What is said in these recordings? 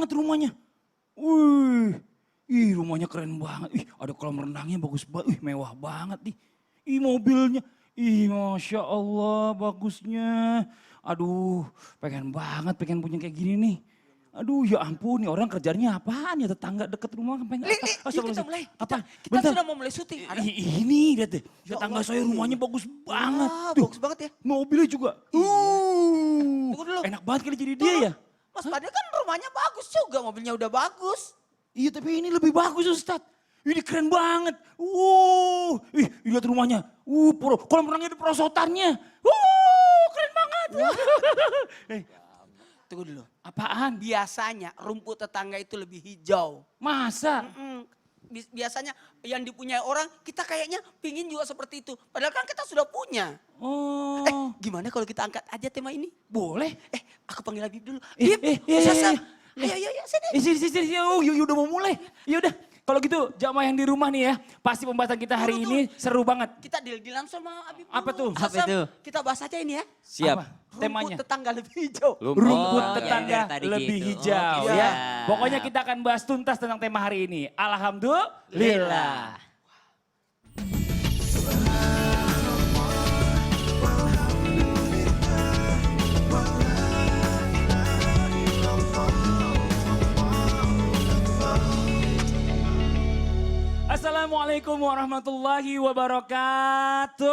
banget rumahnya. Wih, rumahnya keren banget. Ada kolam renangnya bagus banget. Mewah banget nih. Mobilnya. Masya Allah bagusnya. Aduh, pengen punya kayak gini nih. Aduh ya ampun, nih orang kerjanya apaan ya, tetangga deket rumah sampai enggak. Kita mulai. Kita Bentar. sudah mau mulai syuting. Ini lihat deh, tetangga saya rumahnya bagus banget. Bagus banget ya. Mobilnya juga. Tunggu dulu. Enak banget kali jadi dia ya. Mas Fadil kan rumahnya bagus juga, mobilnya udah bagus. Iya tapi ini lebih bagus Ustadz. Ini keren banget. Lihat rumahnya. Kolam renangnya di perosotannya. Keren banget. Tunggu dulu. Apaan? Biasanya rumput tetangga itu lebih hijau. Masa? Biasanya yang dipunyai orang kita kayaknya pingin juga seperti itu. Padahal kan kita sudah punya. Gimana kalau kita angkat aja tema ini? Boleh. Aku panggil Habib dulu. Iya. Ayo, sini. Sini. Udah mau mulai. Yaudah. Kalau gitu jamaah yang di rumah nih ya, pasti pembahasan kita hari ini seru banget. Kita deal-dealan sama Habib dulu. Apa tuh? Apa itu? Kita bahas aja ini ya. Siap. Temanya? Rumput tetangga lebih hijau. Rumput Oh, tetangga ya, tadi lebih gitu. hijau Oh, ya. iya. Pokoknya kita akan bahas tuntas tentang tema hari ini. Alhamdulillah. Assalamualaikum warahmatullahi wabarakatuh.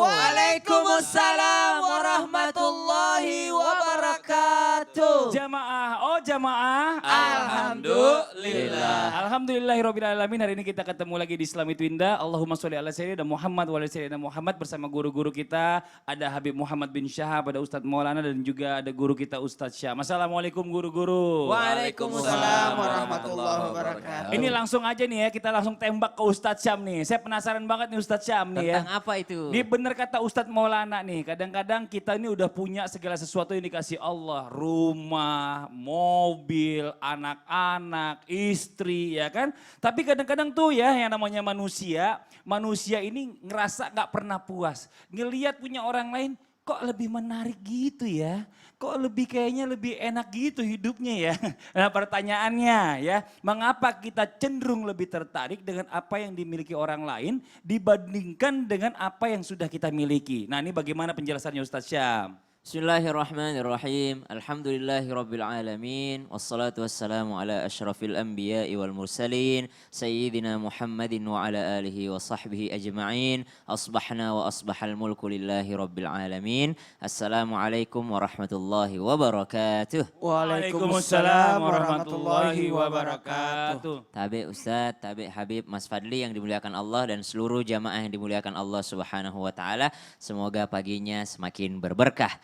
Waalaikumsalam warahmatullahi wabarakatuh. Jamaah. Alhamdulillah. Alhamdulillahirrabbilalamin. Hari ini kita ketemu lagi di Islam itu Indah. Allahumma sholli ala sayyidina Muhammad wa ala sayyidina Muhammad bersama guru-guru kita. Ada Habib Muhammad bin Syahab, ada Ustadz Maulana dan juga ada guru kita Ustadz Syam. Assalamualaikum guru-guru. Waalaikumsalam warahmatullahi wabarakatuh. Ini langsung aja nih ya, kita langsung tembak ke Ustadz Syam nih. Saya penasaran banget nih Ustadz Syam nih ya. Tentang apa itu? Ini bener kata Ustadz Maulana nih, kadang-kadang kita ini udah punya segala sesuatu yang dikasih Allah. Rumah, mobil, anak-anak, istri ya kan. Tapi kadang-kadang tuh ya yang namanya manusia ini ngerasa gak pernah puas. Ngeliat punya orang lain kok lebih menarik gitu ya. Kok kayaknya lebih enak gitu hidupnya ya. Nah pertanyaannya ya, mengapa kita cenderung lebih tertarik dengan apa yang dimiliki orang lain dibandingkan dengan apa yang sudah kita miliki. Nah ini bagaimana penjelasannya Ustadz Syam? Bismillahirrahmanirrahim. Alhamdulillahirabbil alamin. Wassalatu wassalamu ala asyrafil anbiya'i wal mursalin sayyidina Muhammadin wa ala alihi wa sahbihi ajma'in. Asbahna wa asbahal mulku lillahi rabbil alamin. Assalamualaikum warahmatullahi wabarakatuh. Waalaikumsalam warahmatullahi wabarakatuh. Tabe Ustadz, tabe Habib, Mas Fadli yang dimuliakan Allah dan seluruh jamaah yang dimuliakan Allah Subhanahu wa taala. Semoga paginya semakin berberkah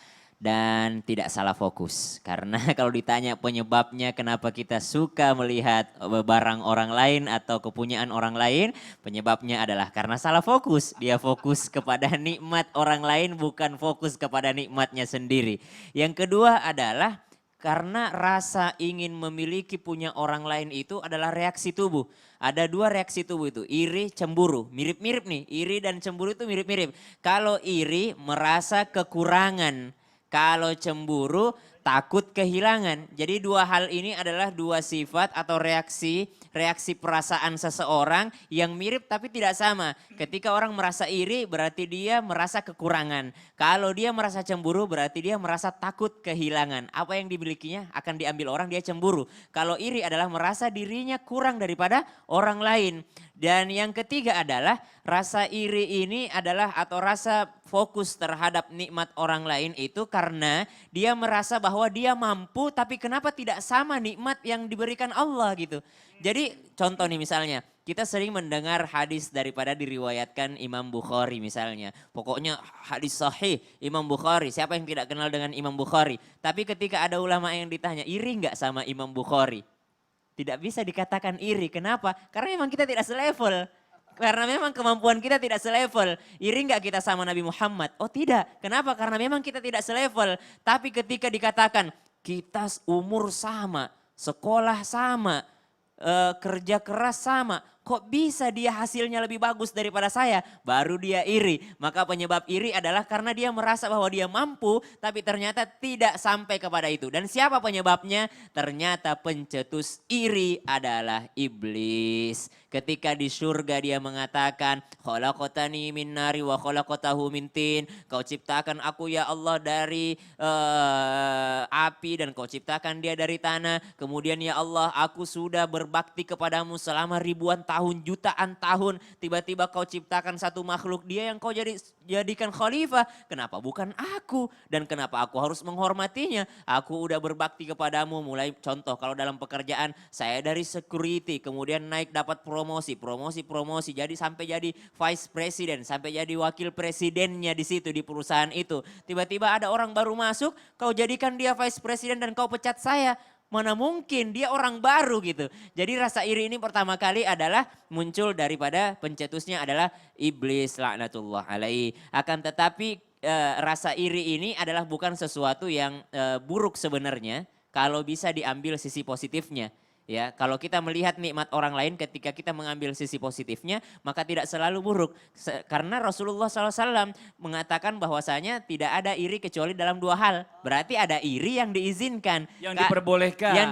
dan tidak salah fokus. Karena kalau ditanya penyebabnya kenapa kita suka melihat barang orang lain atau kepunyaan orang lain, penyebabnya adalah karena salah fokus. Dia fokus kepada nikmat orang lain bukan fokus kepada nikmatnya sendiri. Yang kedua adalah karena rasa ingin memiliki punya orang lain itu adalah reaksi tubuh. Ada dua reaksi tubuh itu, iri, cemburu. Mirip-mirip nih, iri dan cemburu itu mirip-mirip. Kalau iri merasa kekurangan, kalau cemburu takut kehilangan. Jadi dua hal ini adalah dua sifat atau reaksi perasaan seseorang yang mirip tapi tidak sama. Ketika orang merasa iri berarti dia merasa kekurangan. Kalau dia merasa cemburu berarti dia merasa takut kehilangan. Apa yang dimilikinya akan diambil orang, dia cemburu. Kalau iri adalah merasa dirinya kurang daripada orang lain. Dan yang ketiga adalah rasa iri ini adalah atau rasa fokus terhadap nikmat orang lain itu karena dia merasa bahwa dia mampu tapi kenapa tidak sama nikmat yang diberikan Allah gitu. Jadi contoh nih misalnya, kita sering mendengar hadis daripada diriwayatkan Imam Bukhari misalnya. Pokoknya hadis sahih Imam Bukhari, siapa yang tidak kenal dengan Imam Bukhari. Tapi ketika ada ulama yang ditanya, iri nggak sama Imam Bukhari? Tidak bisa dikatakan iri, kenapa? Karena memang kita tidak selevel. Karena memang kemampuan kita tidak selevel. Iri nggak kita sama Nabi Muhammad? Oh tidak, kenapa? Karena memang kita tidak selevel. Tapi ketika dikatakan kita umur sama, sekolah sama, kerja keras sama, kok bisa dia hasilnya lebih bagus daripada saya? Baru dia iri. Maka penyebab iri adalah karena dia merasa bahwa dia mampu tapi ternyata tidak sampai kepada itu. Dan siapa penyebabnya? Ternyata pencetus iri adalah iblis. Ketika di surga dia mengatakan, khalaqtani min nari wa khalaqtahu min tin. Kau ciptakan aku ya Allah dari api dan kau ciptakan dia dari tanah. Kemudian ya Allah, aku sudah berbakti kepadamu selama ribuan tahun, jutaan tahun. Tiba-tiba kau ciptakan satu makhluk, dia yang kau jadikan khalifah. Kenapa bukan aku? Dan kenapa aku harus menghormatinya? Aku udah berbakti kepadamu, mulai contoh kalau dalam pekerjaan, saya dari security, kemudian naik dapat promosi, jadi sampai jadi vice president, sampai jadi wakil presidennya di situ di perusahaan itu. Tiba-tiba ada orang baru masuk, kau jadikan dia vice president dan kau pecat saya. Mana mungkin dia orang baru gitu. Jadi rasa iri ini pertama kali adalah muncul daripada pencetusnya adalah iblis laknatullah alaihi. Akan tetapi rasa iri ini adalah bukan sesuatu yang buruk sebenarnya kalau bisa diambil sisi positifnya. Ya, kalau kita melihat nikmat orang lain ketika kita mengambil sisi positifnya, maka tidak selalu buruk. Karena Rasulullah SAW mengatakan bahwasanya tidak ada iri kecuali dalam dua hal. Berarti ada iri yang diizinkan. Yang diperbolehkan. Yang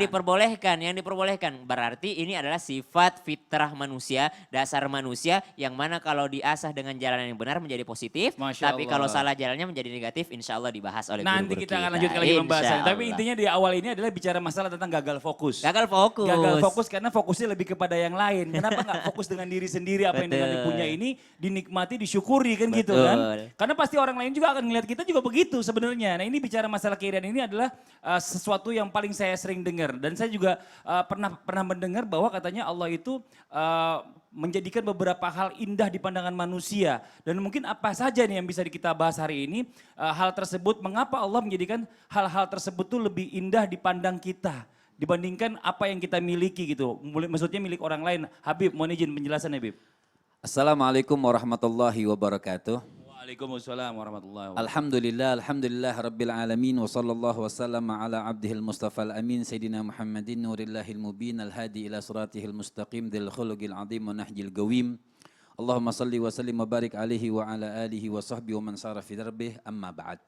diperbolehkan. Berarti ini adalah sifat fitrah manusia, dasar manusia yang mana kalau diasah dengan jalan yang benar menjadi positif. Masya Tapi Allah. kalau salah jalannya menjadi negatif, insya Allah dibahas oleh Nanti guru-guru kita akan lanjutkan lagi Insya pembahasan. Tapi Allah. intinya di awal ini adalah bicara masalah tentang gagal fokus. Gagal fokus. Gagal fokus karena fokusnya lebih kepada yang lain. Kenapa nggak fokus dengan diri sendiri, apa yang dengan Betul. dipunya ini dinikmati, disyukuri kan gitu Betul. kan. Karena pasti orang lain juga akan ngelihat kita juga begitu sebenarnya. Nah ini bicara masalah keirian ini adalah sesuatu yang paling saya sering dengar. Dan saya juga pernah mendengar bahwa katanya Allah itu menjadikan beberapa hal indah di pandangan manusia. Dan mungkin apa saja nih yang bisa kita bahas hari ini. Hal tersebut, mengapa Allah menjadikan hal-hal tersebut tuh lebih indah dipandang kita dibandingkan apa yang kita miliki gitu. Maksudnya milik orang lain. Habib, mohon izin penjelasan Habib. Assalamualaikum warahmatullahi wabarakatuh. Waalaikumsalam warahmatullahi wabarakatuh. Alhamdulillah rabbil alamin wa sallallahu wasallam ala abdihil mustafa al-amin sayyidina Muhammadin nurillahil mubin al-hadi ila siratihil mustaqim dil khuluqil azim wa nahjil gawim. Allahumma salli wa sallim wa barik alaihi wa ala alihi wa sahbihi wa man sara fi darbih amma ba'd.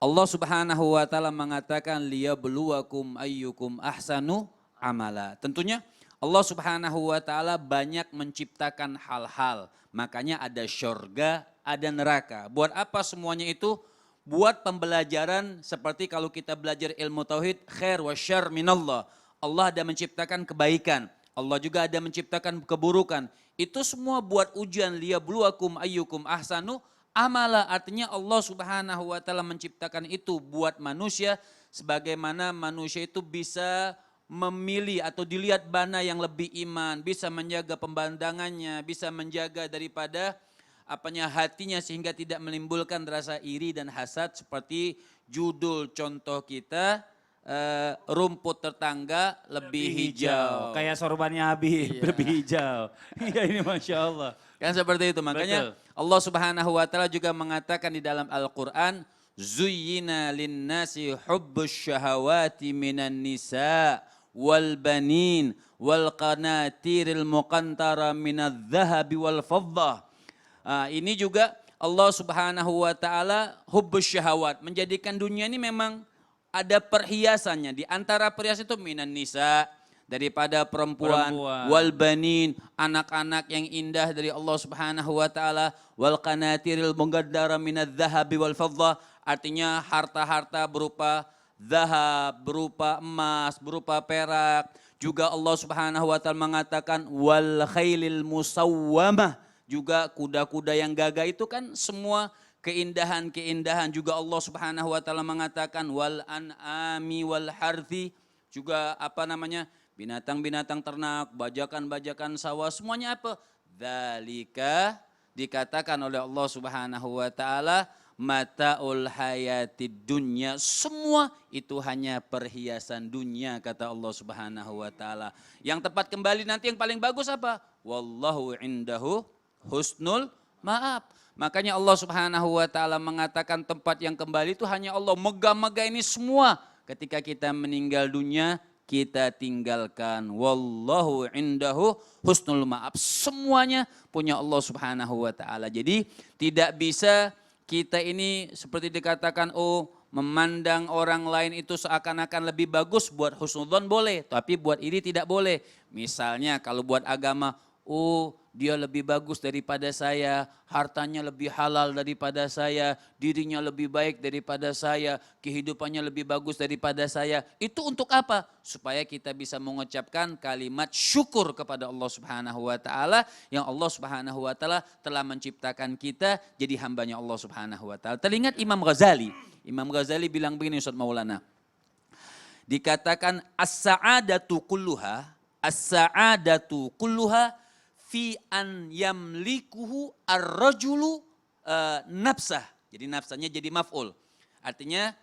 Allah Subhanahu wa taala mengatakan liyabluwakum ayyukum ahsanu amala. Tentunya Allah Subhanahu wa taala banyak menciptakan hal-hal. Makanya ada syurga, ada neraka. Buat apa semuanya itu? Buat pembelajaran seperti kalau kita belajar ilmu tauhid, khair wa syarr minallah. Allah ada menciptakan kebaikan. Allah juga ada menciptakan keburukan. Itu semua buat ujian liyabluwakum ayyukum ahsanu amala, artinya Allah Subhanahu wa taala menciptakan itu buat manusia sebagaimana manusia itu bisa memilih atau dilihat mana yang lebih iman, bisa menjaga pemandangannya, bisa menjaga daripada hatinya sehingga tidak menimbulkan rasa iri dan hasad seperti judul contoh kita rumput tetangga lebih hijau. Kayak sorbannya Habib, lebih hijau. Iya ini Masya Allah. Kan seperti itu, makanya Betul. Allah Subhanahu wa taala juga mengatakan di dalam Al-Qur'an, zuyyina lin-nasi hubbus syahawati minan nisa wal banin wal qanatiril muqantara minadh-dhahabi wal fiddah. Ini juga Allah Subhanahu wa taala hubbus syahawat, menjadikan dunia ini memang ada perhiasannya. Di antara perhiasan itu minan nisa, daripada perempuan, wal banin, anak-anak yang indah dari Allah Subhanahu wa taala, wal qanatiril muqaddara minadh-dhahabi wal fiddah, artinya harta-harta berupa zahab, berupa emas, berupa perak. Juga Allah Subhanahu wa taala mengatakan wal khailil musawwamah, juga kuda-kuda yang gagah itu kan semua keindahan-keindahan. Juga Allah Subhanahu wa taala mengatakan wal an'ami wal harthi, juga binatang-binatang ternak, bajakan-bajakan sawah, semuanya apa? Dzalika, dikatakan oleh Allah Subhanahu wa taala mataul hayatid dunya, semua itu hanya perhiasan dunia kata Allah Subhanahu wa taala. Yang tepat kembali nanti yang paling bagus apa? Wallahu indahu husnul ma'ab. Makanya Allah Subhanahu wa taala mengatakan tempat yang kembali itu hanya Allah. Megah-megah ini semua ketika kita meninggal dunia kita tinggalkan. Wallahu indahu husnul ma'ab. Semuanya punya Allah Subhanahu wa taala. Jadi tidak bisa kita ini seperti dikatakan memandang orang lain itu seakan-akan lebih bagus, buat husnudzon boleh, tapi buat iri tidak boleh. Misalnya kalau buat agama, dia lebih bagus daripada saya, hartanya lebih halal daripada saya, dirinya lebih baik daripada saya, kehidupannya lebih bagus daripada saya. Itu untuk apa? Supaya kita bisa mengucapkan kalimat syukur kepada Allah Subhanahu wa taala yang Allah Subhanahu wa taala telah menciptakan kita jadi hambanya Allah Subhanahu wa taala. Teringat Imam Ghazali. Imam Ghazali bilang begini Ustaz Maulana. Dikatakan as-sa'adatu kulluha fi an yamlikuhu ar-rajulu nafsah. Jadi nafsanya jadi maf'ul. Artinya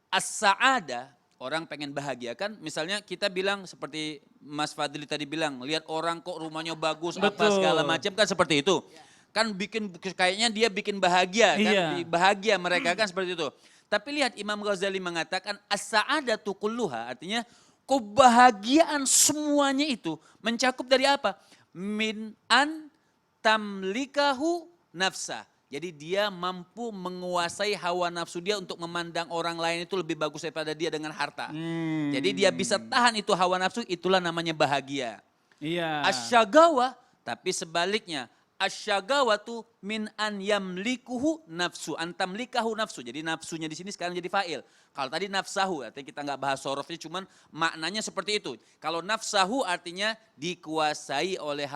as-sa'ada, orang pengen bahagia kan. Misalnya kita bilang seperti Mas Fadli tadi bilang, lihat orang kok rumahnya bagus, apa segala macam kan seperti itu. Kan bikin kayaknya dia bikin bahagia kan, bahagia mereka kan seperti itu. Tapi lihat Imam Ghazali mengatakan as-sa'adatu kulluha, artinya kebahagiaan semuanya itu mencakup dari apa? Min an tamlikahu nafsa. Jadi dia mampu menguasai hawa nafsu dia untuk memandang orang lain itu lebih bagus daripada dia dengan harta. Jadi dia bisa tahan itu hawa nafsu, itulah namanya bahagia. Iya. Asyagawa, tapi sebaliknya. Asyagawatu min an yamlikuhu nafsu, antamlikahu nafsu. Jadi nafsunya di sini sekarang jadi fa'il. Kalau tadi nafsahu, artinya kita nggak bahas sorofnya, cuman maknanya seperti itu. Kalau nafsahu artinya dikuasai oleh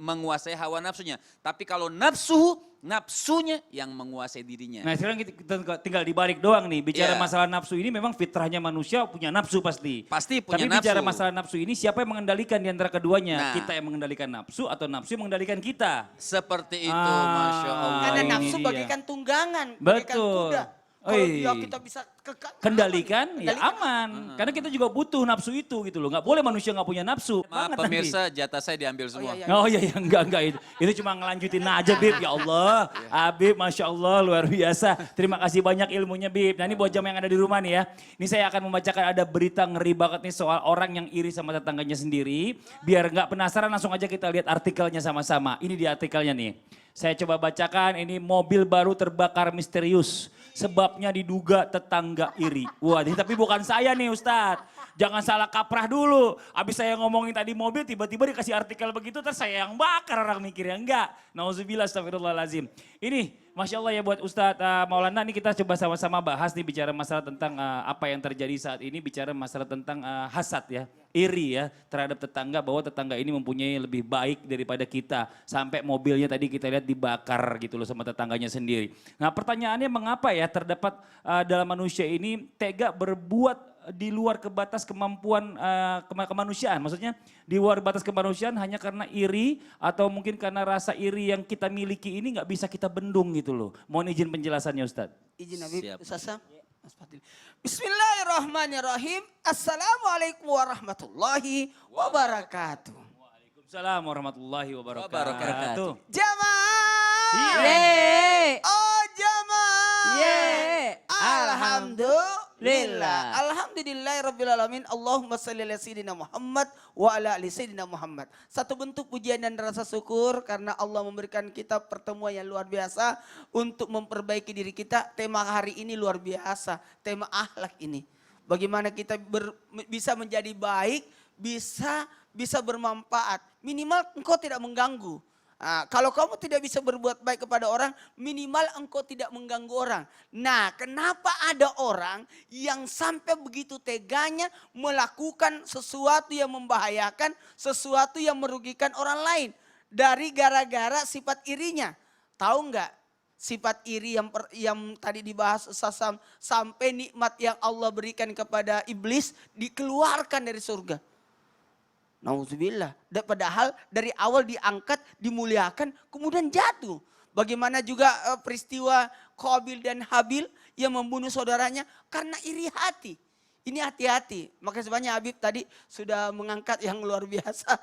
menguasai hawa nafsunya. Tapi kalau nafsuhu, nafsunya yang menguasai dirinya. Nah sekarang kita tinggal dibalik doang nih. Bicara masalah nafsu ini memang fitrahnya manusia punya nafsu pasti. Pasti punya Tapi nafsu. bicara masalah nafsu ini siapa yang mengendalikan di antara keduanya? Nah. Kita yang mengendalikan nafsu atau nafsu yang mengendalikan kita? Seperti itu, Masya Allah. Karena ini nafsu dia. bagaikan tunggangan, bagaikan Betul. kuda. Kalau dia kita bisa Kendalikan ya aman. Karena kita juga butuh nafsu itu gitu loh. Nggak boleh manusia nggak punya nafsu. Maaf Banget nanti. pemirsa, jatah saya diambil semua. Oh iya, enggak itu. Itu cuma ngelanjutin aja Bib, ya Allah. Habib, Masya Allah luar biasa. Terima kasih banyak ilmunya Bib. Nah ini buat jam yang ada di rumah nih ya. Ini saya akan membacakan ada berita ngeri banget nih soal orang yang iri sama tetangganya sendiri. Biar nggak penasaran langsung aja kita lihat artikelnya sama-sama. Ini di artikelnya nih. Saya coba bacakan, ini mobil baru terbakar misterius. Sebabnya diduga tetangga iri. Wah, tapi bukan saya nih Ustadz. Jangan salah kaprah dulu. Abis saya ngomongin tadi mobil, tiba-tiba dikasih artikel begitu, terus saya yang bakar, orang mikirnya. Enggak. Nauzubillah, astagfirullahaladzim. Ini, Masya Allah ya buat Ustadz Maulana, ini kita coba sama-sama bahas nih bicara masalah tentang apa yang terjadi saat ini, bicara masalah tentang hasad ya, iri ya terhadap tetangga, bahwa tetangga ini mempunyai lebih baik daripada kita. Sampai mobilnya tadi kita lihat dibakar gitu loh sama tetangganya sendiri. Nah pertanyaannya mengapa ya terdapat dalam manusia ini tega berbuat di luar kebatas kemampuan kemanusiaan, maksudnya di luar batas kemanusiaan hanya karena iri atau mungkin karena rasa iri yang kita miliki ini nggak bisa kita bendung gitu loh. Mohon izin penjelasannya Ustadz. Izin Habib, Siap. Ustaz. Mas Fadil. Bismillahirrahmanirrahim. Assalamualaikum warahmatullahi wabarakatuh. Waalaikumsalam warahmatullahi wabarakatuh. Wabarakatuh. Jamaah. Yeay. Oh jamaah. Yeay. Alhamdulillah. Alhamdulillahirrabbilalamin. Allahumma salli ala sayyidina Muhammad wa ala ali sayyidina Muhammad. Satu bentuk pujian dan rasa syukur karena Allah memberikan kita pertemuan yang luar biasa untuk memperbaiki diri kita. Tema hari ini luar biasa, tema akhlak ini. Bagaimana kita bisa menjadi baik, bisa bermanfaat. Minimal engkau tidak mengganggu. Nah, kalau kamu tidak bisa berbuat baik kepada orang, minimal engkau tidak mengganggu orang. Nah, kenapa ada orang yang sampai begitu teganya melakukan sesuatu yang membahayakan, sesuatu yang merugikan orang lain dari gara-gara sifat irinya? Tahu nggak? Sifat iri yang tadi dibahas sampai nikmat yang Allah berikan kepada iblis dikeluarkan dari surga. Nauzubillah. Padahal dari awal diangkat, dimuliakan, kemudian jatuh. Bagaimana juga peristiwa Qabil dan Habil yang membunuh saudaranya karena iri hati. Ini hati-hati. Makanya sebenarnya Habib tadi sudah mengangkat yang luar biasa.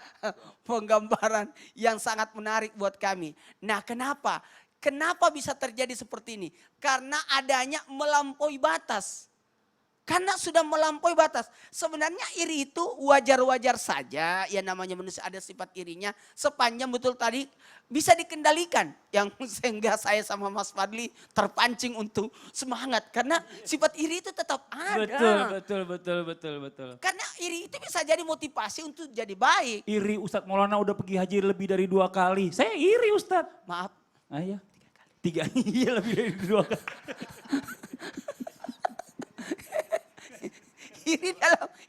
Penggambaran yang sangat menarik buat kami. Nah kenapa? Kenapa bisa terjadi seperti ini? Karena adanya melampaui batas. Karena sudah melampaui batas. Sebenarnya iri itu wajar-wajar saja. Ya namanya manusia ada sifat irinya. Sepanjang betul tadi bisa dikendalikan. Yang sehingga saya sama Mas Fadli terpancing untuk semangat. Karena sifat iri itu tetap ada. Betul. Karena iri itu bisa jadi motivasi untuk jadi baik. Iri Ustadz Maulana udah pergi haji lebih dari 2 kali. Saya iri Ustadz. Maaf. Ah, iya. 3 kali. Iya lebih dari 2 kali.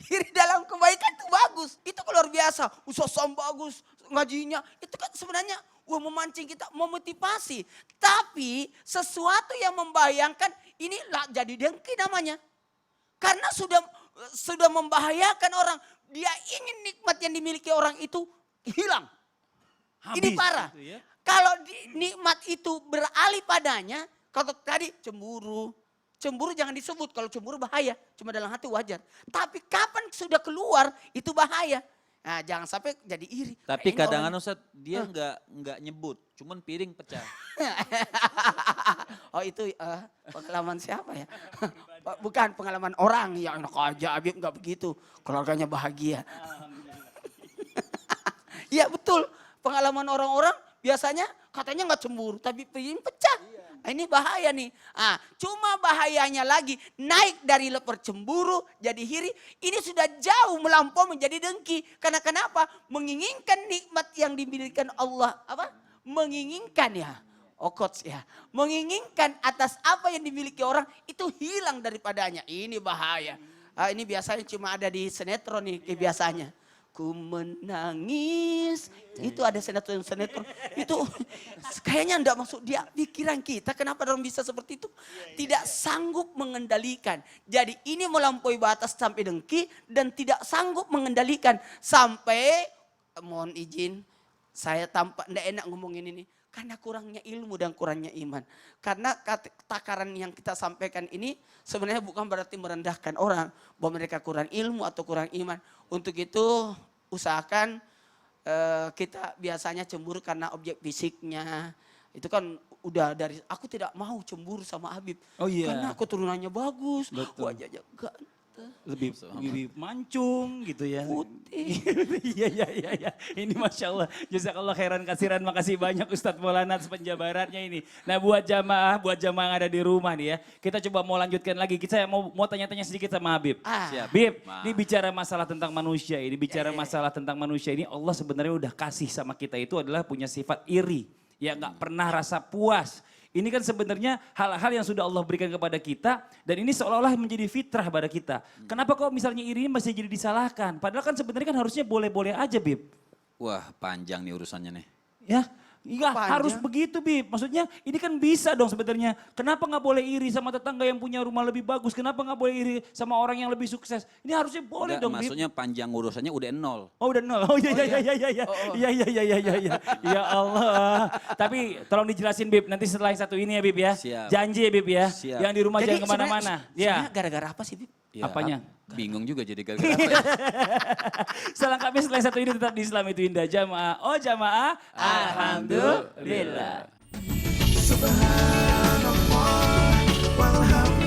Iri dalam kebaikan itu bagus. Itu luar biasa. Usaha bagus ngajinya. Itu kan sebenarnya memancing kita, memotivasi. Tapi sesuatu yang membayangkan ini lah jadi dengki namanya. Karena sudah membahayakan orang. Dia ingin nikmat yang dimiliki orang itu hilang. Ini Habis parah. gitu ya. Kalau nikmat itu beralih padanya, kalau tadi cemburu. Cemburu jangan disebut, kalau cemburu bahaya. Cuma dalam hati wajar. Tapi kapan sudah keluar, itu bahaya. Nah, jangan sampai jadi iri. Tapi Ini kadang-kadang orang- Ustadz dia nggak nyebut, cuman piring pecah. Oh itu pengalaman siapa ya? Bukan pengalaman orang. Ya enak aja, Habib nggak begitu. Keluarganya bahagia. Iya betul. Pengalaman orang-orang biasanya katanya nggak cemburu, tapi piring pecah. Nah, ini bahaya nih. Cuma bahayanya lagi naik dari level cemburu jadi iri. Ini sudah jauh melampaui menjadi dengki. Karena kenapa? Menginginkan nikmat yang dimiliki Allah. Apa? Menginginkan ya. Coach ya. Menginginkan atas apa yang dimiliki orang itu hilang daripadanya. Ini bahaya. Ini biasanya cuma ada di sinetron nih biasanya. Ku menangis. Itu ada sinetron. Itu kayaknya enggak masuk dia pikiran kita. Kenapa orang bisa seperti itu? Tidak sanggup mengendalikan. Jadi ini melampaui batas sampai dengki. Dan tidak sanggup mengendalikan. Sampai mohon izin. Saya tampak enggak enak ngomongin ini. Karena kurangnya ilmu dan kurangnya iman. Karena takaran yang kita sampaikan ini sebenarnya bukan berarti merendahkan orang. Bahwa mereka kurang ilmu atau kurang iman. Untuk itu usahakan kita biasanya cemburu karena objek fisiknya. Itu kan udah dari, aku tidak mau cemburu sama Habib. Oh iya. Karena keturunannya bagus, Betul. wajahnya ganteng. Lebih mancung gitu ya. Putih. Iya. Ini Masya Allah. Jazakallah khairan kasiran. Makasih banyak Ustadz Maulana atas penjabarannya ini. Nah buat jamaah yang ada di rumah nih ya. Kita coba mau lanjutkan lagi. Saya mau tanya-tanya sedikit sama Habib. Siap. Bib, Ma. ini bicara masalah tentang manusia ini. Bicara masalah tentang manusia ini. Allah sebenarnya udah kasih sama kita itu adalah punya sifat iri. Ya gak pernah rasa puas. Ini kan sebenarnya hal-hal yang sudah Allah berikan kepada kita. Dan ini seolah-olah menjadi fitrah pada kita. Kenapa kok misalnya iri ini masih jadi disalahkan? Padahal kan sebenarnya kan harusnya boleh-boleh aja Bib. Wah panjang nih urusannya nih. Ya, iya Panjang. harus begitu Bib. Maksudnya ini kan bisa dong sebenarnya. Kenapa nggak boleh iri sama tetangga yang punya rumah lebih bagus? Kenapa nggak boleh iri sama orang yang lebih sukses? Ini harusnya boleh Enggak, dong Bib. maksudnya panjang urusannya udah 0. Oh udah nol. Oh iya. Iya. Ya Allah. Tapi tolong dijelasin Bib. Nanti setelah yang satu ini ya Bib ya. Siap. Janji ya Bib ya. Siap. Yang di rumah jangan kemana-mana. Ya. Sebenarnya gara-gara apa sih Bib? Ya, Apanya? Bingung juga jadi gara-gara apa ya. Selengkapnya setelah yang satu ini tetap di Islam itu indah. Jamaah. Oh jamaah. Alhamdulillah. Subhanallah walhamdulillah